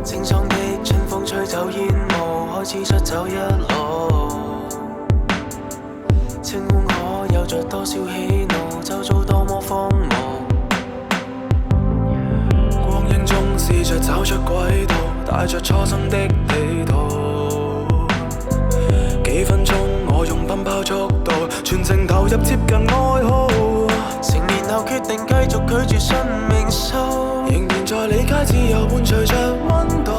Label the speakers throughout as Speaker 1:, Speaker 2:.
Speaker 1: 清爽的春風吹走煙霧，開始出走一路。清空可有着多少喜怒，周遭多麼荒蕪。光影中試着找出軌道，帶着初生的地圖。幾分鐘我用奔跑速度，全程投入接近愛好。成年後決定繼續拒絕信命數，仍然在理解自由伴隨着溫度，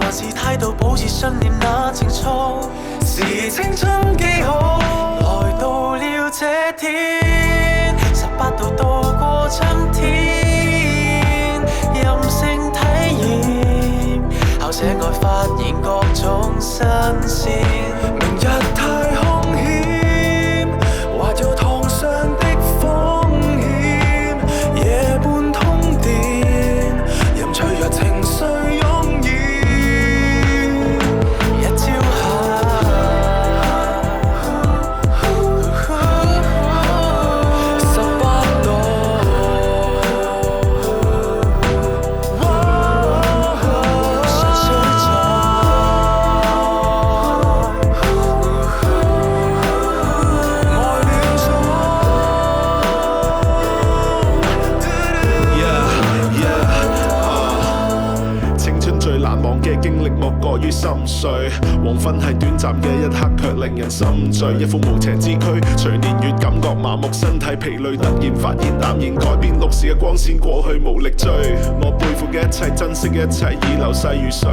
Speaker 1: 還是態度保持信念那情操，是青春記號。來到了這天，18度度過春天，任性體驗，校舍外發現各種新鮮。明日太兇險，或有燙傷的風險，夜半通電，任脆弱情緒湧現。一朝下18度，順水走。
Speaker 2: 青春最難忘嘅經歷莫過於心碎，黃昏係短暫嘅一刻，卻令人心醉。一副無邪之軀，隨年月感覺麻木，身體疲累，突然發現淡然改變，綠視嘅光線過去無力追。我背負嘅一切，珍惜嘅一切已流逝如水，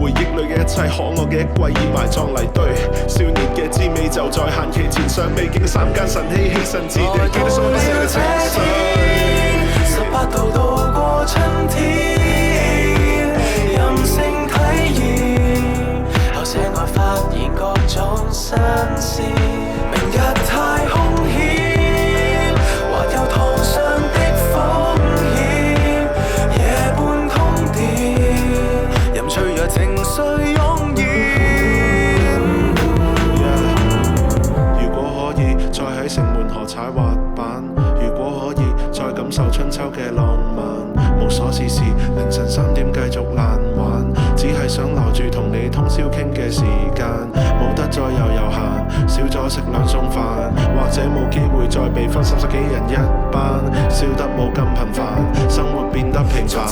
Speaker 2: 回憶裏嘅一切可愛嘅一季已埋葬泥堆。少年嘅滋味就在限期前，尚未經三間神器犧牲自地，記得所不捨嘅情緒。
Speaker 1: 18度度過春天，任性體驗，校舍外發現各種新鮮。明日太兇險，或有燙傷的風險，夜半通電，任脆弱情緒湧現。
Speaker 2: 如果可以再喺城門河踩滑板，如果可以再感受春秋嘅浪漫，無所事事，凌晨3點繼續爛玩，只係想留住同你通宵傾嘅時間，冇得再遊閒，少咗食兩餸飯，或者冇機會再被分30幾人一班，笑得冇咁頻繁，生活變得平凡。